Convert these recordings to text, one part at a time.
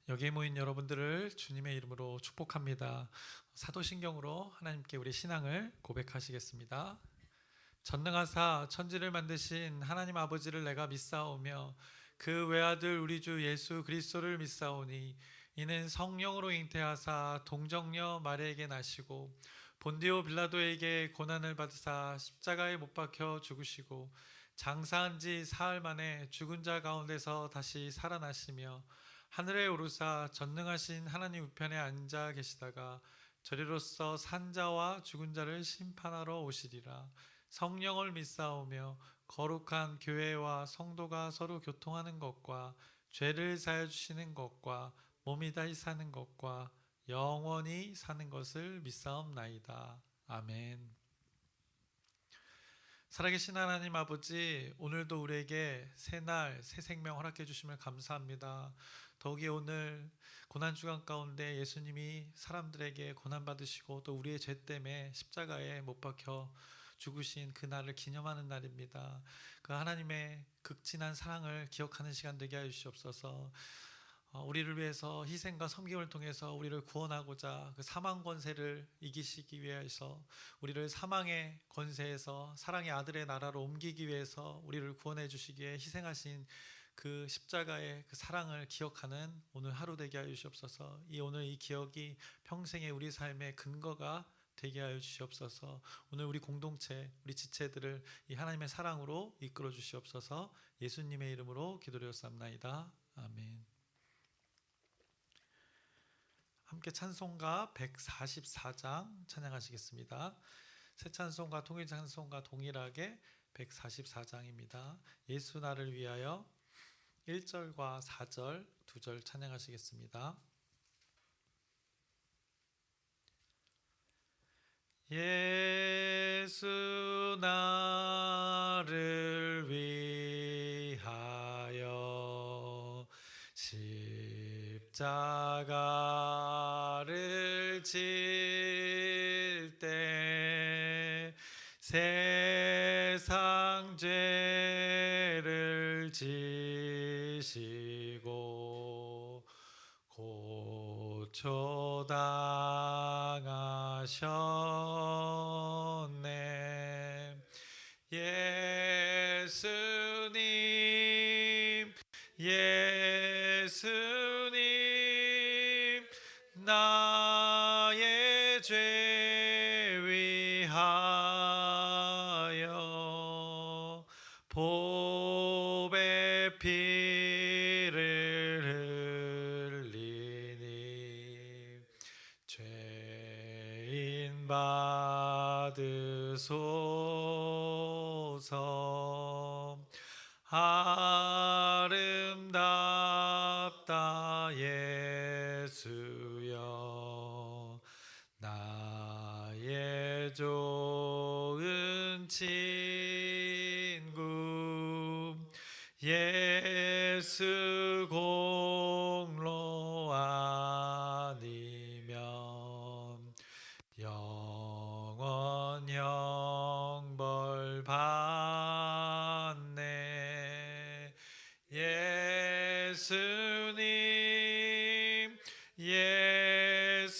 여기에 모인 여러분들을 주님의 이름으로 축복합니다. 사도신경으로 하나님께 우리 신앙을 고백하시겠습니다. 전능하사 천지를 만드신 하나님 아버지를 내가 믿사오며 그 외아들 우리 주 예수 그리스도를 믿사오니 이는 성령으로 잉태하사 동정녀 마리아에게 나시고 본디오 빌라도에게 고난을 받으사 십자가에 못 박혀 죽으시고 장사한 지 사흘 만에 죽은 자 가운데서 다시 살아나시며 하늘에 오르사 전능하신 하나님 우편에 앉아 계시다가 저리로서 산자와 죽은 자를 심판하러 오시리라. 성령을 믿사오며 거룩한 교회와 성도가 서로 교통하는 것과 죄를 사해 주시는 것과 몸이 다시 사는 것과 영원히 사는 것을 믿사옵나이다. 아멘. 살아계신 하나님 아버지, 오늘도 우리에게 새날 새 생명 허락해 주심을 감사합니다. 더욱이 오늘 고난주간 가운데 예수님이 사람들에게 고난받으시고 또 우리의 죄 때문에 십자가에 못 박혀 죽으신 그날을 기념하는 날입니다. 그 하나님의 극진한 사랑을 기억하는 시간 되게 하여 주시옵소서. 우리를 위해서 희생과 섬김을 통해서 우리를 구원하고자 그 사망 권세를 이기시기 위해서, 우리를 사망의 권세에서 사랑의 아들의 나라로 옮기기 위해서 우리를 구원해 주시기에 희생하신 그 십자가의 그 사랑을 기억하는 오늘 하루 되게 하여 주시옵소서. 오늘 이 기억이 평생의 우리 삶의 근거가 되게 하여 주시옵소서. 오늘 우리 공동체, 우리 지체들을 이 하나님의 사랑으로 이끌어 주시옵소서. 예수님의 이름으로 기도드렸사옵나이다. 아멘. 함께 찬송가 144장 찬양하시겠습니다. 새 찬송가, 통일 찬송가 동일하게 144장입니다. 예수 나를 위하여 1절과 4절 2절 찬양하시겠습니다. 예수 나를 위하여 십자가를 질 때 세상 죄를 지시고 고초당하셨네. 예수님, 예수님, 나의 죄 위하여 보배 피를 흘리니 죄인 받으소서. 아름답다 예수여, 나의 좋은 친구. 예수 공로 아니면 영원 형벌 받네. 예수님, 예수님,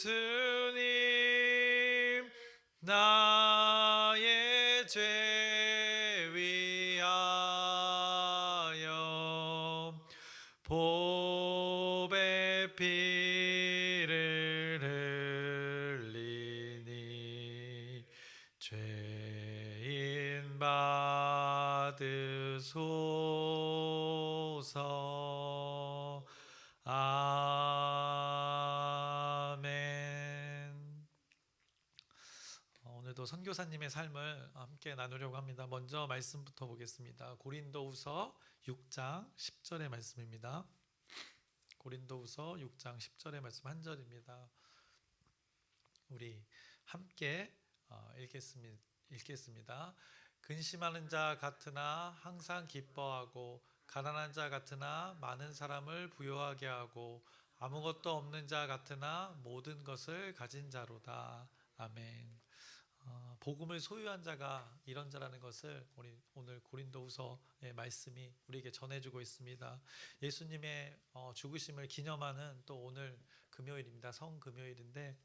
나의 죄 위하여 보배 피를 흘리니 죄인 받으소서. 아멘. 오늘도 선교사님의 삶을 함께 나누려고 합니다. 먼저 말씀부터 보겠습니다. 고린도후서 6장 10절의 말씀입니다. 고린도후서 6장 10절의 말씀 한 절입니다. 우리 함께 읽겠습니다. 근심하는 자 같으나 항상 기뻐하고 가난한 자 같으나 많은 사람을 부요하게 하고 아무것도 없는 자 같으나 모든 것을 가진 자로다. 아멘. 복음을 소유한 자가 이런 자라는 것을 우리 오늘 고린도후서의 말씀이 우리에게 전해주고 있습니다. 예수님의 죽으심을 기념하는 또 오늘 금요일입니다. 성금요일인데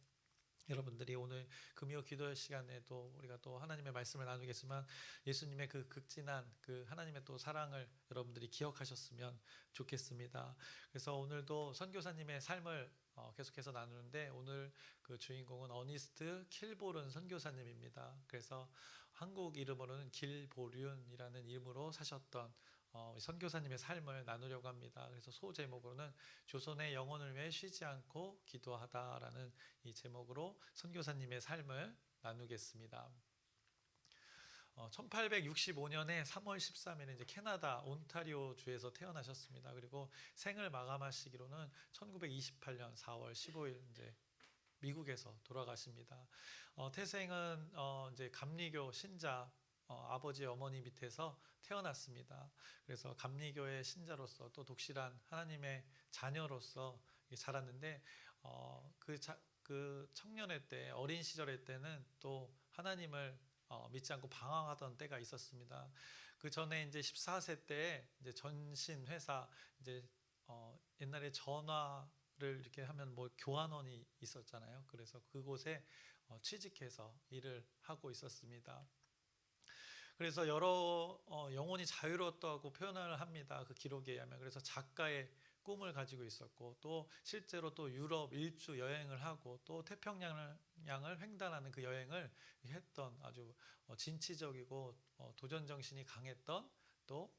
여러분들이 오늘 금요 기도 시간에도 우리가 또 하나님의 말씀을 나누겠지만 예수님의 그 극진한 그 하나님의 또 사랑을 여러분들이 기억하셨으면 좋겠습니다. 그래서 오늘도 선교사님의 삶을 계속해서 나누는데 오늘 그 주인공은 어니스트 킬보른 선교사님입니다. 그래서 한국 이름으로는 길보륜이라는 이름으로 사셨던 선교사님의 삶을 나누려고 합니다. 그래서 소 제목으로는 조선의 영혼을 위해 쉬지 않고 기도하다라는 이 제목으로 선교사님의 삶을 나누겠습니다. 1865년에 3월 13일에 이제 캐나다 온타리오 주에서 태어나셨습니다. 그리고 생을 마감하시기로는 1928년 4월 15일 이제 미국에서 돌아가십니다. 태생은 이제 감리교 신자 아버지 어머니 밑에서 태어났습니다. 그래서 감리교의 신자로서 또 독실한 하나님의 자녀로서 자랐는데 그 청년의 때 어린 시절의 때는 또 하나님을 믿지 않고 방황하던 때가 있었습니다. 그 전에 이제 14세 때 이제 전신 회사 이제 옛날에 전화를 이렇게 하면 뭐 교환원이 있었잖아요. 그래서 그곳에 취직해서 일을 하고 있었습니다. 그래서 여러 영혼이 자유로웠다고 표현을 합니다. 그 기록에 의하면. 그래서 작가의 꿈을 가지고 있었고 또 실제로 또 유럽 일주 여행을 하고 또 태평양을 횡단하는 그 여행을 했던 아주 진취적이고 도전 정신이 강했던 또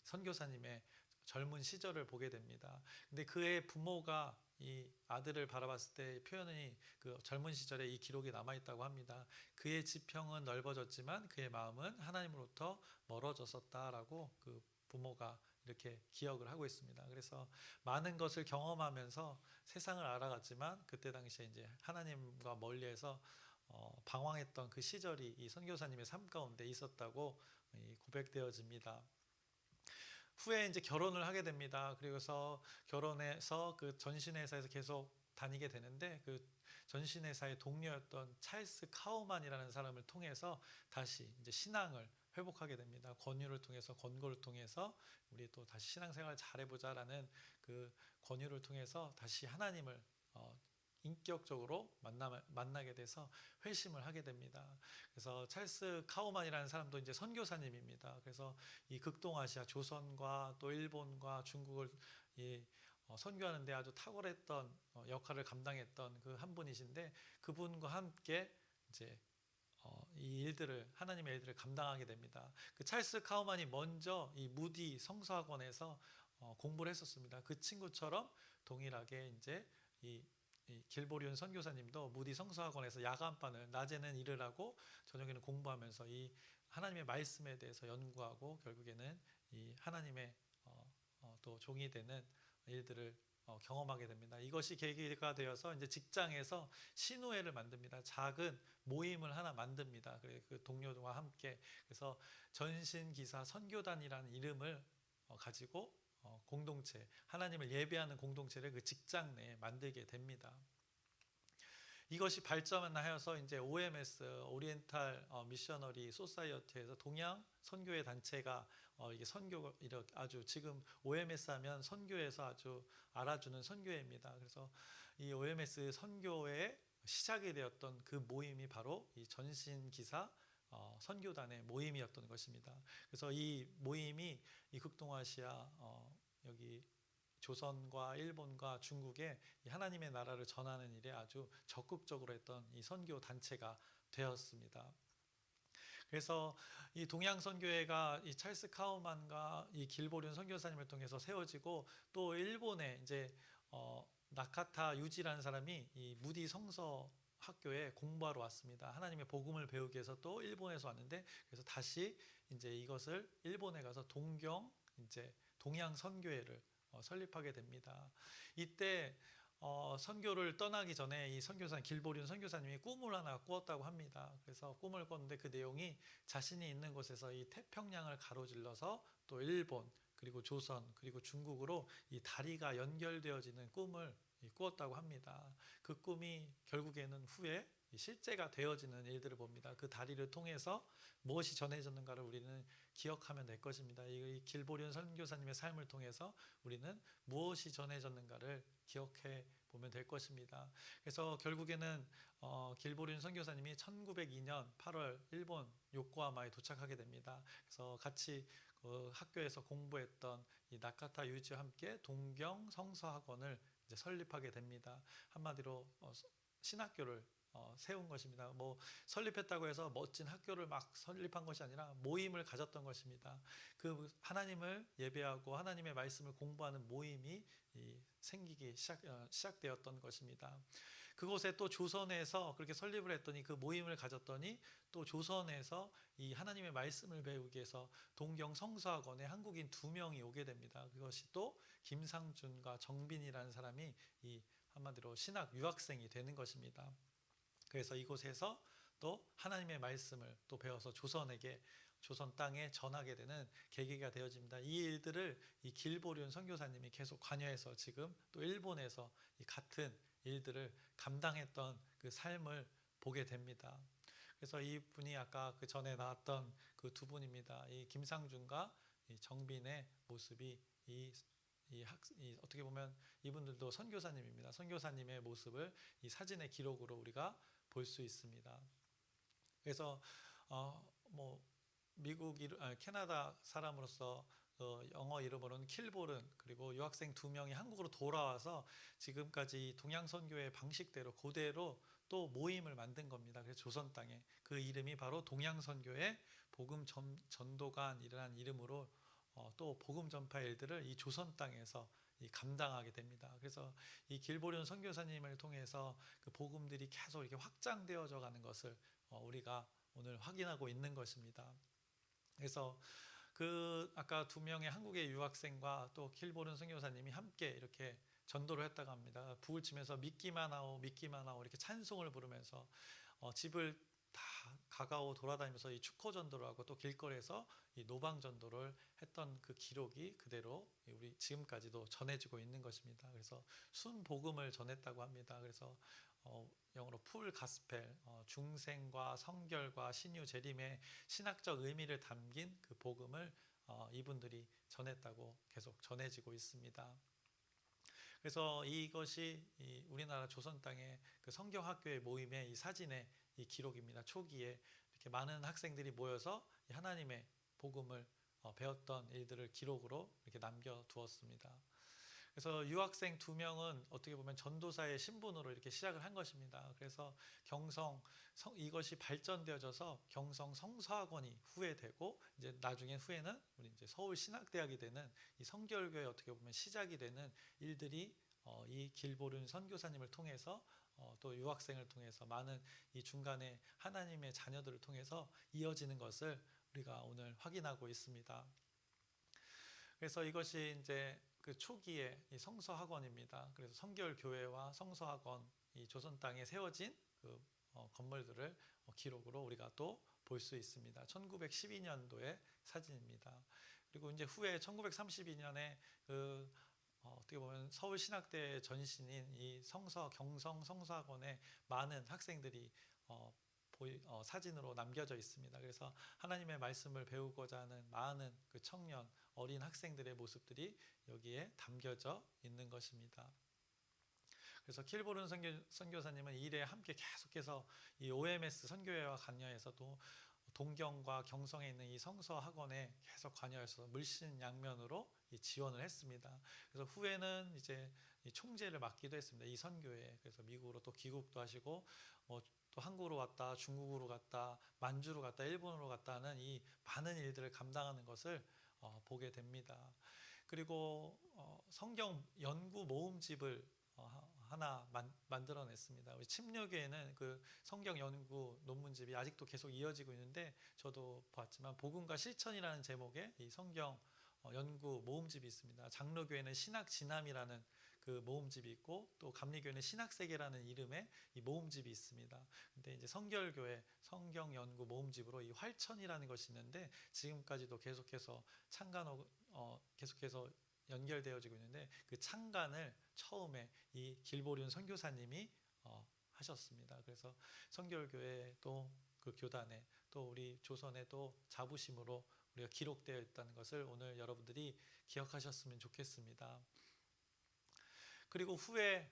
선교사님의 젊은 시절을 보게 됩니다. 근데 그의 부모가 이 아들을 바라봤을 때 표현이 그 젊은 시절에 이 기록이 남아있다고 합니다. 그의 지평은 넓어졌지만 그의 마음은 하나님으로부터 멀어졌었다라고 그 부모가 이렇게 기억을 하고 있습니다. 그래서 많은 것을 경험하면서 세상을 알아갔지만 그때 당시에 이제 하나님과 멀리해서 방황했던 그 시절이 이 선교사님의 삶 가운데 있었다고 고백되어집니다. 후에 이제 결혼을 하게 됩니다. 그래서 결혼해서 그 전신회사에서 계속 다니게 되는데 그 전신회사의 동료였던 찰스 카우만이라는 사람을 통해서 다시 이제 신앙을 회복하게 됩니다. 권유를 통해서 권고를 통해서 우리 또 다시 신앙생활 잘해보자라는 그 권유를 통해서 다시 하나님을 인격적으로 만나게 돼서 회심을 하게 됩니다. 그래서 찰스 카우만이라는 사람도 이제 선교사님입니다. 그래서 이 극동아시아 조선과 또 일본과 중국을 선교하는데 아주 탁월했던 역할을 감당했던 그 한 분이신데 그분과 함께 이제 이 일들을 하나님의 일들을 감당하게 됩니다. 그 찰스 카우만이 먼저 이 무디 성서학원에서 공부를 했었습니다. 그 친구처럼 동일하게 이제 이 길보륜 선교사님도 무디 성서학원에서 야간반을 낮에는 일을 하고 저녁에는 공부하면서 이 하나님의 말씀에 대해서 연구하고 결국에는 이 하나님의 또 종이 되는 일들을 경험하게 됩니다. 이것이 계기가 되어서 이제 직장에서 신우회를 만듭니다. 작은 모임을 하나 만듭니다. 그 동료들과 함께 그래서 전신기사 선교단이라는 이름을 가지고 공동체 하나님을 예배하는 공동체를 그 직장 내에 만들게 됩니다. 이것이 발전하여서 이제 OMS 오리엔탈 미셔너리 소사이어티에서 동양 선교회 단체가 이게 선교 이렇게 아주 지금 OMS 하면 선교에서 아주 알아주는 선교회입니다. 그래서 이 OMS 선교회의 시작이 되었던 그 모임이 바로 이 전신기사 선교단의 모임이었던 것입니다. 그래서 이 모임이 이 극동아시아 여기 조선과 일본과 중국에 하나님의 나라를 전하는 일에 아주 적극적으로 했던 이 선교 단체가 되었습니다. 그래서 이 동양 선교회가 이 찰스 카우만과 이 길보륜 선교사님을 통해서 세워지고 또 일본에 이제 나카타 유지라는 사람이 이 무디 성서 학교에 공부하러 왔습니다. 하나님의 복음을 배우기 위해서 또 일본에서 왔는데 그래서 다시 이제 이것을 일본에 가서 동경 이제 동양 선교회를 설립하게 됩니다. 이때 선교를 떠나기 전에 이 선교사님 길보륜 선교사님이 꿈을 하나 꾸었다고 합니다. 그래서 꿈을 꿨는데 그 내용이 자신이 있는 곳에서 이 태평양을 가로질러서 또 일본 그리고 조선 그리고 중국으로 이 다리가 연결되어지는 꿈을 꾸었다고 합니다. 그 꿈이 결국에는 후에 실제가 되어지는 일들을 봅니다. 그 다리를 통해서 무엇이 전해졌는가를 우리는 기억하면 될 것입니다. 이 길보륜 선교사님의 삶을 통해서 우리는 무엇이 전해졌는가를 기억해 보면 될 것입니다. 그래서 결국에는 길보륜 선교사님이 1902년 8월 일본 요코하마에 도착하게 됩니다. 그래서 같이 학교에서 공부했던 이 나카타 유지와 함께 동경 성서학원을 이제 설립하게 됩니다. 한마디로 신학교를 세운 것입니다. 뭐 설립했다고 해서 멋진 학교를 막 설립한 것이 아니라 모임을 가졌던 것입니다. 그 하나님을 예배하고 하나님의 말씀을 공부하는 모임이 생기기 시작되었던 것입니다. 그곳에 또 조선에서 그렇게 설립을 했더니 그 모임을 가졌더니 또 조선에서 이 하나님의 말씀을 배우기 위해서 동경 성서학원에 한국인 2명이 오게 됩니다. 그것이 또 김상준과 정빈이라는 사람이 이 한마디로 신학 유학생이 되는 것입니다. 그래서 이곳에서 또 하나님의 말씀을 또 배워서 조선 땅에 전하게 되는 계기가 되어집니다. 이 일들을 이 길보륜 선교사님이 계속 관여해서 지금 또 일본에서 이 같은 일들을 감당했던 그 삶을 보게 됩니다. 그래서 이분이 아까 그 전에 나왔던 그 2분입니다. 이 김상준과 이 정빈의 모습이 어떻게 보면 이분들도 선교사님입니다. 선교사님의 모습을 이 사진의 기록으로 우리가 볼 수 있습니다. 그래서 캐나다 사람으로서 영어 이름으로는 킬보른, 그리고 유학생 2명이 한국으로 돌아와서 지금까지 동양선교의 방식대로 그대로 또 모임을 만든 겁니다. 그래서 조선 땅에 그 이름이 바로 동양선교의 복음 전도관이라는 이름으로 또 복음 전파 일들을 이 조선 땅에서 감당하게 됩니다. 그래서 이 길보륜 선교사님을 통해서 그 복음들이 계속 이렇게 확장되어져 가는 것을 우리가 오늘 확인하고 있는 것입니다. 그래서 그 아까 2명의 한국의 유학생과 또 길보륜 선교사님이 함께 이렇게 전도를 했다고 합니다. 북을 치면서 믿기만 하오 믿기만 하오 이렇게 찬송을 부르면서 집을 다 가가오 돌아다니면서 이 축호 전도를 하고 또 길거리에서 이 노방 전도를 했던 그 기록이 그대로 우리 지금까지도 전해지고 있는 것입니다. 그래서 순복음을 전했다고 합니다. 그래서 영어로 풀 가스펠, 중생과 성결과 신유 재림의 신학적 의미를 담긴 그 복음을 이분들이 전했다고 계속 전해지고 있습니다. 그래서 이것이 우리나라 조선 땅의 그 성경학교의 모임의 이 사진의 이 기록입니다. 초기에 이렇게 많은 학생들이 모여서 하나님의 복음을 배웠던 일들을 기록으로 이렇게 남겨두었습니다. 그래서 유학생 2명은 어떻게 보면 전도사의 신분으로 이렇게 시작을 한 것입니다. 그래서 이것이 발전되어져서 경성 성서학원이 후에 되고 이제 나중에 후에는 우리 이제 서울 신학대학이 되는 이 성결교회 어떻게 보면 시작이 되는 일들이 이 길보륜 선교사님을 통해서 또 유학생을 통해서 많은 이 중간에 하나님의 자녀들을 통해서 이어지는 것을 우리가 오늘 확인하고 있습니다. 그래서 이것이 이제 그 초기의 이 성서학원입니다. 그래서 성결교회와 성서학원 이 조선 땅에 세워진 그 건물들을 기록으로 우리가 또 볼 수 있습니다. 1912년도의 사진입니다. 그리고 이제 후에 1932년에 그 어떻게 보면 서울신학대 전신인 이 경성 성서학원에 많은 학생들이 사진으로 남겨져 있습니다. 그래서 하나님의 말씀을 배우고자 하는 많은 그 청년 어린 학생들의 모습들이 여기에 담겨져 있는 것입니다. 그래서 킬보른 선교사님은 이 일에 함께 계속해서 이 OMS 선교회와 관여해서 또 동경과 경성에 있는 이 성서학원에 계속 관여해서 물신양면으로 지원을 했습니다. 그래서 후에는 이제 총재를 맡기도 했습니다. 이 선교회에. 그래서 미국으로 또 귀국도 하시고 또 한국으로 갔다 중국으로 갔다 만주로 갔다 일본으로 갔다 하는 이 많은 일들을 감당하는 것을 보게 됩니다. 그리고 성경 연구 모음집을 하나 만들어냈습니다. 우리 침략교회는 그 성경 연구 논문집이 아직도 계속 이어지고 있는데 저도 봤지만 복음과 실천이라는 제목의 이 성경 연구 모음집이 있습니다. 장로교회는 신학진함이라는 그 모음집이 있고 또 감리교회는 신학세계라는 이름의 이 모음집이 있습니다. 근데 이제 성결교회 성경 연구 모음집으로 이 활천이라는 것이 있는데 지금까지도 계속해서 계속해서 연결되어지고 있는데 그 창간을 처음에 이 길보륜 선교사님이 하셨습니다. 그래서 성결교회 또 그 교단에 또 우리 조선에도 자부심으로 우리가 기록되어 있다는 것을 오늘 여러분들이 기억하셨으면 좋겠습니다. 그리고 후에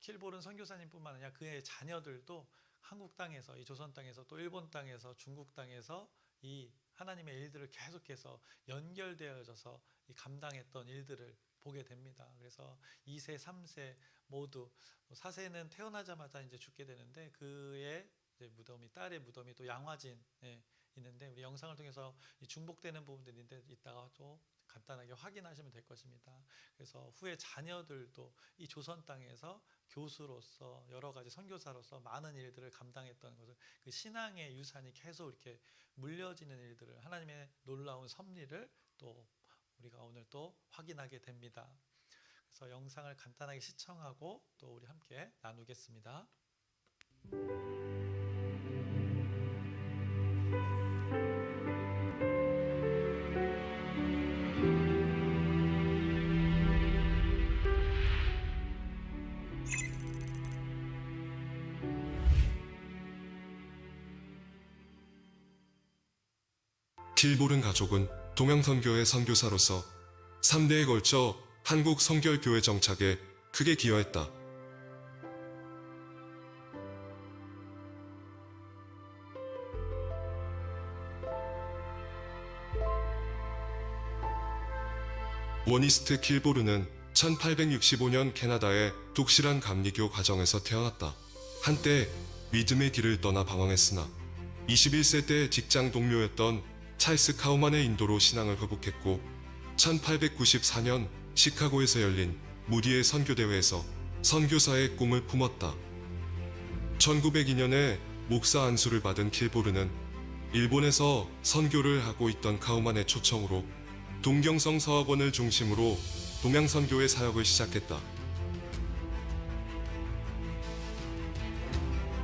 킬보른 선교사님뿐만 아니라 그의 자녀들도 한국 땅에서, 이 조선 땅에서, 또 일본 땅에서, 중국 땅에서 이 하나님의 일들을 계속해서 연결되어져서 이 감당했던 일들을 보게 됩니다. 그래서 2세, 3세 모두, 4세는 태어나자마자 이제 죽게 되는데 그의 이제 무덤이, 딸의 무덤이 또 양화진에 있는데, 우리 영상을 통해서 이 중복되는 부분들인데 이따가 또 간단하게 확인하시면 될 것입니다. 그래서 후에 자녀들도 이 조선 땅에서 교수로서 여러 가지 선교사로서 많은 일들을 감당했던 것을, 그 신앙의 유산이 계속 이렇게 물려지는 일들을, 하나님의 놀라운 섭리를 또 우리가 오늘 또 확인하게 됩니다. 그래서 영상을 간단하게 시청하고 또 우리 함께 나누겠습니다. 킬보른 가족은 동양선교회 선교사로서 3대에 걸쳐 한국 성결교회 정착에 크게 기여했다. 워니스트 킬보르는 1865년 캐나다의 독실한 감리교 가정에서 태어났다. 한때 믿음의 길을 떠나 방황했으나 21세 때 직장 동료였던 찰스 카우만의 인도로 신앙을 회복했고 1894년 시카고에서 열린 무디의 선교대회에서 선교사의 꿈을 품었다. 1902년에 목사 안수를 받은 킬보르는 일본에서 선교를 하고 있던 카우만의 초청으로 동경성 서학원을 중심으로 동양선교회 사역을 시작했다.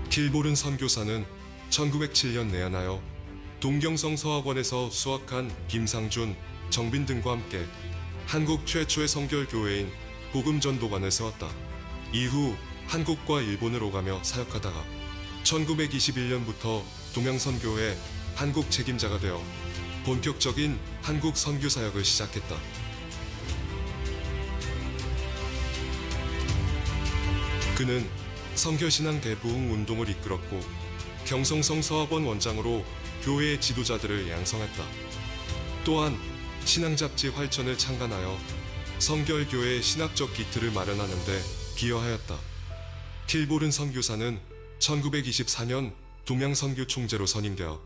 킬보른 선교사는 1907년 내한하여 동경성 서학원에서 수학한 김상준, 정빈 등과 함께 한국 최초의 성결교회인 복음전도관을 세웠다. 이후 한국과 일본을 오가며 사역하다가 1921년부터 동양선교회 한국 책임자가 되어 본격적인 한국 선교 사역을 시작했다. 그는 성결신앙 대부흥 운동을 이끌었고 경성성 서학원 원장으로 교회의 지도자들을 양성했다. 또한 신앙잡지 활천을 창간하여 성결교회의 신학적 기틀을 마련하는 데 기여하였다. 킬보른 선교사는 1924년 동양선교 총재로 선임되어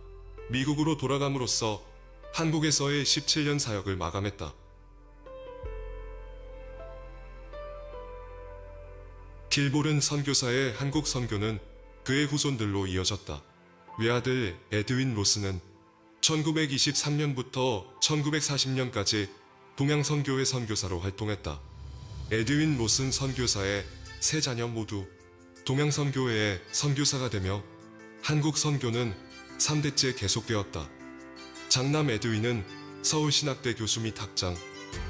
미국으로 돌아감으로써 한국에서의 17년 사역을 마감했다. 킬보른 선교사의 한국 선교는 그의 후손들로 이어졌다. 외아들 에드윈 로스는 1923년부터 1940년까지 동양선교회 선교사로 활동했다. 에드윈 로슨 선교사의 세 자녀 모두 동양선교회의 선교사가 되며 한국 선교는 3대째 계속되었다. 장남 에드윈은 서울신학대 교수 및 학장,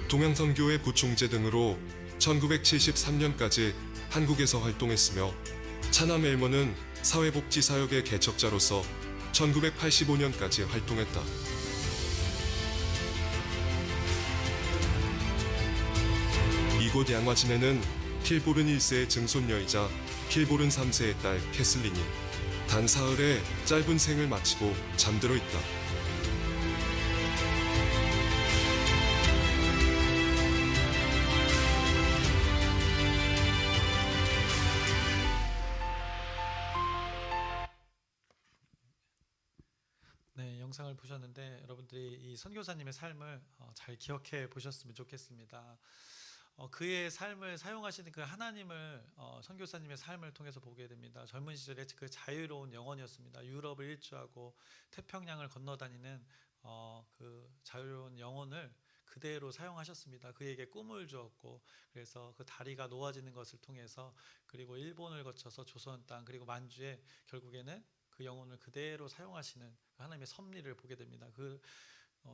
동양선교회 부총재 등으로 1973년까지 한국에서 활동했으며 차남 엘머는 사회복지사역의 개척자로서 1985년까지 활동했다. 이곳 양화진에는 킬보른 1세의 증손녀이자 킬보른 3세의 딸 캐슬린이 단 사흘의 짧은 생을 마치고 잠들어 있다. 네, 영상을 보셨는데 여러분들이 이 선교사님의 삶을 잘 기억해 보셨으면 좋겠습니다. 그의 삶을 사용하시는 그 하나님을 선교사님의 삶을 통해서 보게 됩니다. 젊은 시절에 그 자유로운 영혼이었습니다. 유럽을 일주하고 태평양을 건너다니는 그 자유로운 영혼을 그대로 사용하셨습니다. 그에게 꿈을 주었고, 그래서 그 다리가 놓아지는 것을 통해서, 그리고 일본을 거쳐서 조선 땅, 그리고 만주에 결국에는 그 영혼을 그대로 사용하시는 하나님의 섭리를 보게 됩니다. 그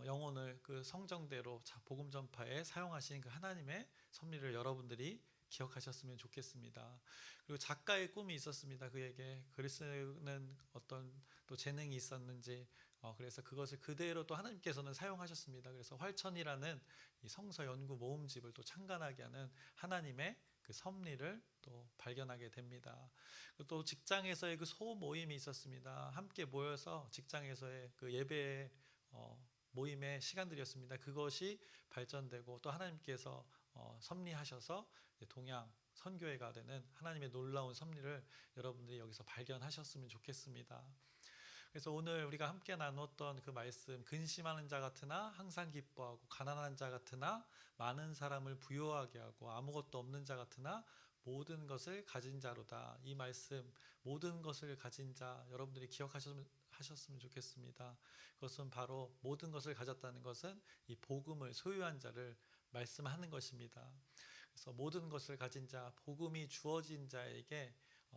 영혼을 그 성정대로 복음 전파에 사용하신 그 하나님의 섭리를 여러분들이 기억하셨으면 좋겠습니다. 그리고 작가의 꿈이 있었습니다. 그에게 글 쓰는 어떤 또 재능이 있었는지 그래서 그것을 그대로 또 하나님께서는 사용하셨습니다. 그래서 활천이라는 이 성서 연구 모음집을 또 창간하게 하는 하나님의 그 섭리를 또 발견하게 됩니다. 또 직장에서의 그 소모임이 있었습니다. 함께 모여서 직장에서의 그 예배 모임의 시간들이었습니다. 그것이 발전되고 또 하나님께서 섭리하셔서 동양 선교회가 되는 하나님의 놀라운 섭리를 여러분들이 여기서 발견하셨으면 좋겠습니다. 그래서 오늘 우리가 함께 나눴던 그 말씀, 근심하는 자 같으나 항상 기뻐하고 가난한 자 같으나 많은 사람을 부유하게 하고 아무것도 없는 자 같으나 모든 것을 가진 자로다. 이 말씀, 모든 것을 가진 자 여러분들이 기억하셨으면 좋겠습니다. 그것은 바로 모든 것을 가졌다는 것은 이 복음을 소유한 자를 말씀하는 것입니다. 그래서 모든 것을 가진 자, 복음이 주어진 자에게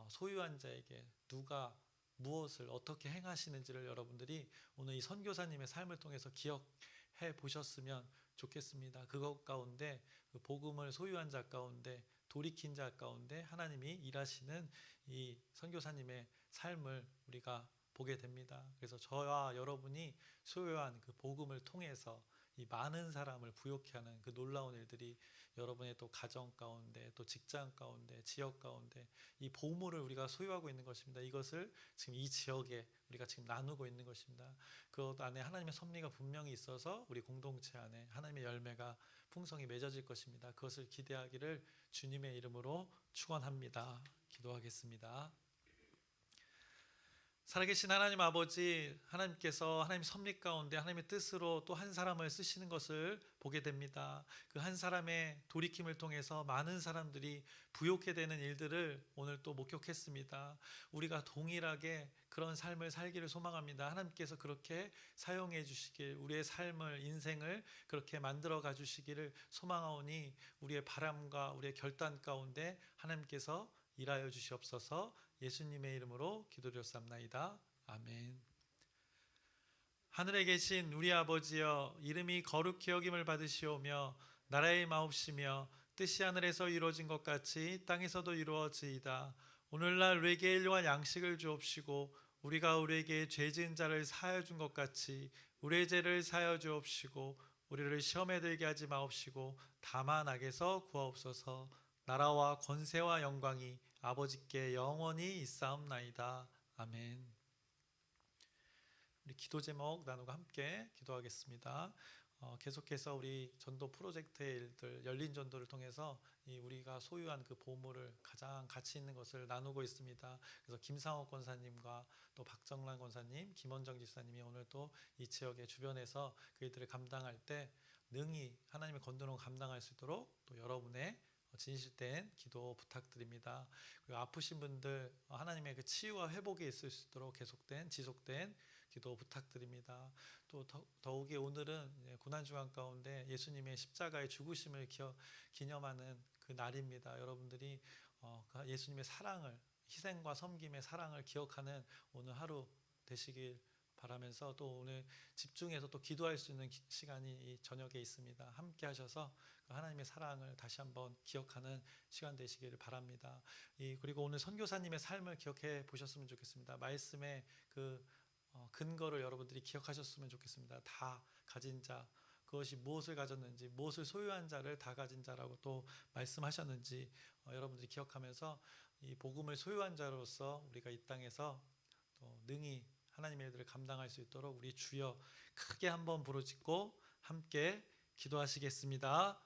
소유한 자에게 누가 무엇을 어떻게 행하시는지를 여러분들이 오늘 이 선교사님의 삶을 통해서 기억해 보셨으면 좋겠습니다. 그것 가운데 그 복음을 소유한 자 가운데 돌이킨 자 가운데 하나님이 일하시는 이 선교사님의 삶을 우리가 보게 됩니다. 그래서 저와 여러분이 소유한 그 복음을 통해서 이 많은 사람을 부욕케 하는 그 놀라운 일들이 여러분의 또 가정 가운데 또 직장 가운데 지역 가운데 이 보물을 우리가 소유하고 있는 것입니다. 이것을 지금 이 지역에 우리가 지금 나누고 있는 것입니다. 그것 안에 하나님의 섭리가 분명히 있어서 우리 공동체 안에 하나님의 열매가 풍성히 맺어질 것입니다. 그것을 기대하기를 주님의 이름으로 축원합니다. 기도하겠습니다. 살아계신 하나님 아버지, 하나님께서 하나님 섭리 가운데 하나님의 뜻으로 또 한 사람을 쓰시는 것을 보게 됩니다. 그 한 사람의 돌이킴을 통해서 많은 사람들이 부욕해 되는 일들을 오늘 또 목격했습니다. 우리가 동일하게 그런 삶을 살기를 소망합니다. 하나님께서 그렇게 사용해 주시길, 우리의 삶을 인생을 그렇게 만들어 가 주시기를 소망하오니 우리의 바람과 우리의 결단 가운데 하나님께서 일하여 주시옵소서. 예수님의 이름으로 기도드렸사옵나이다. 아멘. 하늘에 계신 우리 아버지여, 이름이 거룩히 여김을 받으시오며 나라의 마옵시며 뜻이 하늘에서 이루어진 것 같이 땅에서도 이루어지이다. 오늘날 우리에게 일용할 양식을 주옵시고 우리가 우리에게 죄 지은 자를 사하여 준 것 같이 우리의 죄를 사하여 주옵시고 우리를 시험에 들게 하지 마옵시고 다만 악에서 구하옵소서. 나라와 권세와 영광이 아버지께 영원히 있사옵나이다. 아멘. 우리 기도 제목 나누고 함께 기도하겠습니다. 계속해서 우리 전도 프로젝트의 일들, 열린 전도를 통해서 우리가 소유한 그 보물을 가장 가치 있는 것을 나누고 있습니다. 그래서 김상옥 권사님과 또 박정란 권사님, 김원정 집사님이 오늘 또 이 지역의 주변에서 그 일들을 감당할 때 능히 하나님의 건도를 감당할 수 있도록 또 여러분의 진실된 기도 부탁드립니다. 그리고 아프신 분들 하나님의 그 치유와 회복이 있을 수 있도록 계속된 지속된 기도 부탁드립니다. 또 더욱이 오늘은 고난주간 가운데 예수님의 십자가의 죽으심을 기념하는 그 날입니다. 여러분들이 예수님의 사랑을, 희생과 섬김의 사랑을 기억하는 오늘 하루 되시길 바라면서 또 오늘 집중해서 또 기도할 수 있는 시간이 이 저녁에 있습니다. 함께 하셔서 하나님의 사랑을 다시 한번 기억하는 시간 되시기를 바랍니다. 그리고 오늘 선교사님의 삶을 기억해 보셨으면 좋겠습니다. 말씀의 그 근거를 여러분들이 기억하셨으면 좋겠습니다. 다 가진 자, 그것이 무엇을 가졌는지, 무엇을 소유한 자를 다 가진 자라고 또 말씀하셨는지 여러분들이 기억하면서 이 복음을 소유한 자로서 우리가 이 땅에서 또 능히 하나님의 일들을 감당할 수 있도록 우리 주여 크게 한번 부르짖고 함께 기도하시겠습니다.